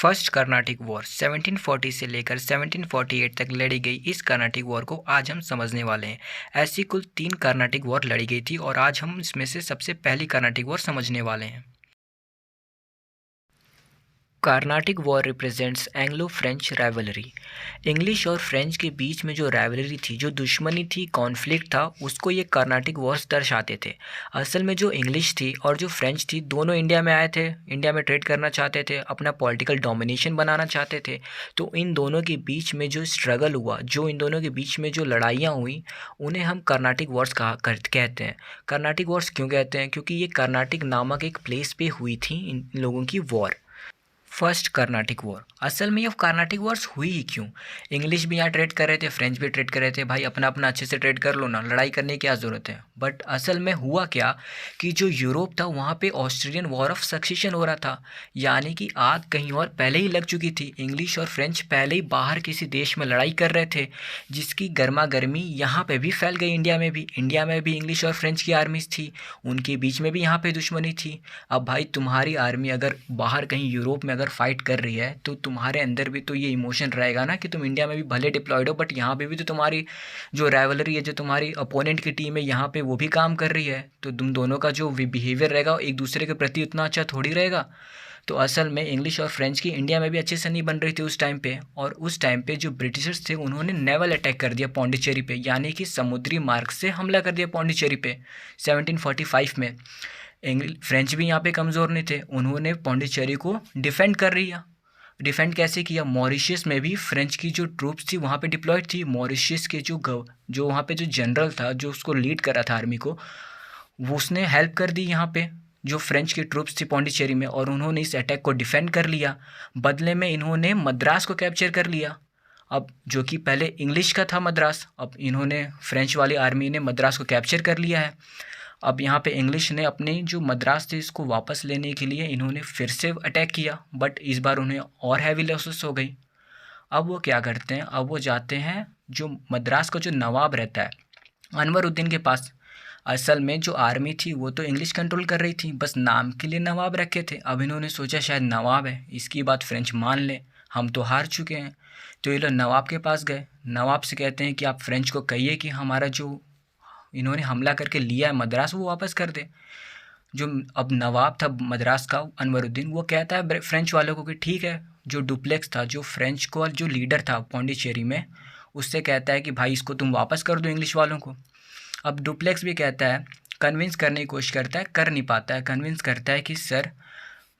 First Carnatic war 1740 से लेकर 1748 तक लड़ी गई। इस कर्नाटिक वॉर को आज हम समझने वाले हैं। ऐसी कुल 3 कर्नाटिक वॉर लड़ी गई थी और आज हम इसमें से सबसे पहली कर्नाटिक वॉर समझने वाले हैं। Carnatic war represents Anglo French rivalry. English और फ्रेंच के बीच में जो राइवलरी थी, जो दुश्मनी थी, कॉन्फ्लिक्ट था, उसको ये कार्नाटिक वॉर्स दर्शाते थे। असल में जो इंग्लिश थी और जो फ्रेंच थी, दोनों इंडिया में आए थे, इंडिया में ट्रेड करना चाहते थे, अपना पॉलिटिकल डोमिनेशन बनाना चाहते थे। तो इन दोनों के बीच में जो स्ट्रगल हुआ, जो इन दोनों के बीच में जो लड़ाइयाँ हुई, उन्हें हम कार्नाटिक वॉर्स कहते हैं। कार्नाटिक वॉर्स क्यों कहते हैं? क्योंकि ये कार्नाटिक नामक एक प्लेस पे हुई थी इन लोगों की वॉर। First Carnatic war. असल में ये कर्नाटिक वॉर्स हुई ही क्यों? इंग्लिश भी यहाँ ट्रेड कर रहे थे, फ्रेंच भी ट्रेड कर रहे थे, भाई अपना अपना अच्छे से ट्रेड कर लो ना, लड़ाई करने की क्या ज़रूरत है। बट असल में हुआ क्या कि जो यूरोप था वहाँ पे ऑस्ट्रेलियन वॉर ऑफ सक्सेशन हो रहा था, यानी कि आग कहीं और पहले ही लग चुकी थी। इंग्लिश और फ्रेंच पहले ही बाहर किसी देश में लड़ाई कर रहे थे, जिसकी गर्मा गर्मी यहाँ पर भी फैल गई। इंडिया में भी इंग्लिश और फ्रेंच की आर्मीज थी, उनके बीच में भी यहाँ पर दुश्मनी थी। अब भाई तुम्हारी आर्मी अगर बाहर कहीं यूरोप में फाइट कर रही है तो तुम्हारे अंदर भी तो ये इमोशन रहेगा ना कि तुम इंडिया में भी भले डिप्लॉयड हो, बट यहाँ पे भी तो तुम्हारी जो राइवलरी है, जो तुम्हारी अपोनेंट की टीम है, यहाँ पे वो भी काम कर रही है। तो तुम दोनों का जो बिहेवियर रहेगा एक दूसरे के प्रति उतना अच्छा थोड़ी रहेगा। तो असल में इंग्लिश और फ्रेंच की इंडिया में भी अच्छे से नहीं बन रही थी उस टाइम पे। और उस टाइम पे जो ब्रिटिशर्स थे उन्होंने नेवल अटैक कर दिया पौंडीचेरी पे, यानी कि समुद्री मार्ग से हमला कर दिया पौंडीचेरी पे 1745 में। फ्रेंच भी यहाँ पे कमज़ोर नहीं थे, उन्होंने पौंडीचेरी को डिफेंड कर लिया। डिफेंड कैसे किया? मॉरिशस में भी फ्रेंच की जो ट्रूप्स थी वहाँ पे डिप्लॉयड थी। मॉरिशस के जो वहाँ पे जो जनरल था, जो उसको लीड कर रहा था आर्मी को, वो उसने हेल्प कर दी यहाँ पे जो फ्रेंच की ट्रूप्स थी पौंडीचेरी में, और उन्होंने इस अटैक को डिफेंड कर लिया। बदले में इन्होंने मद्रास को कैप्चर कर लिया, अब जो कि पहले इंग्लिश का था मद्रास। अब इन्होंने फ्रेंच वाली आर्मी ने मद्रास को कैप्चर कर लिया है। अब यहाँ पे इंग्लिश ने अपनी जो मद्रास थी इसको वापस लेने के लिए इन्होंने फिर से अटैक किया, बट इस बार उन्हें और हैवी लॉसेस हो गई। अब वो क्या करते हैं? अब वो जाते हैं जो मद्रास का जो नवाब रहता है अनवरुद्दीन के पास। असल में जो आर्मी थी वो तो इंग्लिश कंट्रोल कर रही थी, बस नाम के लिए नवाब रखे थे। अब इन्होंने सोचा शायद नवाब है, इसकी बात फ्रेंच मान ले, हम तो हार चुके हैं। तो ये लोग नवाब के पास गए, नवाब से कहते हैं कि आप फ्रेंच को कहिए कि हमारा जो इन्होंने हमला करके लिया है मद्रास वो वापस कर दे। जो अब नवाब था मद्रास का अनवरुद्दीन, वो कहता है फ्रेंच वालों को कि ठीक है। जो डुप्लेक्स था, जो फ्रेंच को जो लीडर था पौंडीचेरी में, उससे कहता है कि भाई इसको तुम वापस कर दो इंग्लिश वालों को। अब डुप्लेक्स भी कहता है, कन्विंस करने की कोशिश करता है, कर नहीं पाता है। कन्विंस करता है कि सर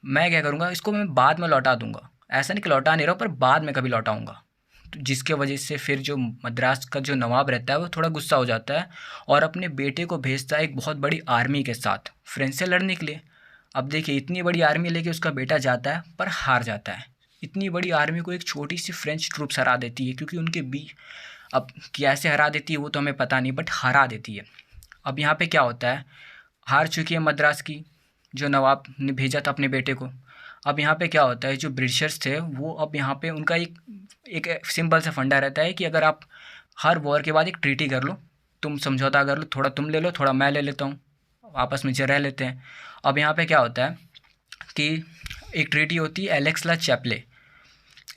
मैं क्या करूँगा, इसको मैं बाद में लौटा दूंगा, ऐसा नहीं कि लौटा नहीं रहा पर बाद में कभी लौटाऊंगा। तो जिसके वजह से फिर जो मद्रास का जो नवाब रहता है वो थोड़ा गुस्सा हो जाता है और अपने बेटे को भेजता है एक बहुत बड़ी आर्मी के साथ फ्रेंच से लड़ने के लिए। अब देखिए इतनी बड़ी आर्मी लेके उसका बेटा जाता है पर हार जाता है। इतनी बड़ी आर्मी को एक छोटी सी फ्रेंच ट्रूप्स हरा देती है, क्योंकि उनके बीच अब कैसे हरा देती है वो तो हमें पता नहीं, बट हरा देती है। अब यहाँ पे क्या होता है, हार चुकी है मद्रास की जो नवाब ने भेजा था अपने बेटे को। अब यहाँ पे क्या होता है, जो ब्रिटिशर्स थे वो अब यहाँ पे उनका एक सिंपल सा फंडा रहता है कि अगर आप हर वॉर के बाद एक ट्रीटी कर लो, तुम समझौता कर लो, थोड़ा तुम ले लो थोड़ा मैं ले लेता हूँ, आपस में रह लेते हैं। अब यहाँ पे क्या होता है कि एक ट्रीटी होती है एलेक्स ला चैपले।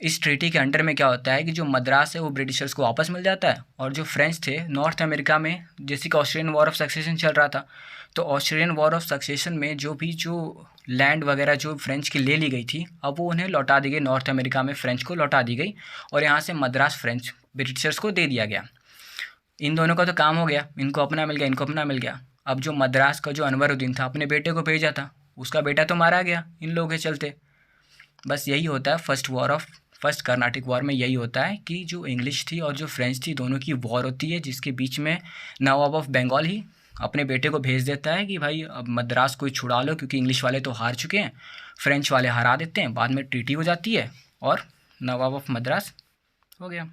इस ट्रीटी के अंडर में क्या होता है कि जो मद्रास है वो ब्रिटिशर्स को वापस मिल जाता है, और जो फ्रेंच थे नॉर्थ अमेरिका में, जैसे कि ऑस्ट्रेलियन वॉर ऑफ सक्सेशन चल रहा था, तो ऑस्ट्रेलियन वॉर ऑफ सक्सेशन में जो लैंड वगैरह जो फ्रेंच की ले ली गई थी, अब वो उन्हें लौटा दी गई, नॉर्थ अमेरिका में फ्रेंच को लौटा दी गई, और यहाँ से मद्रास फ्रेंच ब्रिटिशर्स को दे दिया गया। इन दोनों का तो काम हो गया, इनको अपना मिल गया, इनको अपना मिल गया। अब जो मद्रास का जो अनवरुद्दीन था अपने बेटे को भेजा था, उसका बेटा तो मारा गया इन लोगों के चलते। बस यही होता है फर्स्ट कर्नाटिक वॉर में, यही होता है कि जो इंग्लिश थी और जो फ्रेंच थी दोनों की वॉर होती है, जिसके बीच में नवाब ऑफ बंगाल ही अपने बेटे को भेज देता है कि भाई अब मद्रास को छुड़ा लो, क्योंकि इंग्लिश वाले तो हार चुके हैं, फ्रेंच वाले हरा देते हैं, बाद में ट्रीटी हो जाती है और नवाब ऑफ मद्रास हो गया।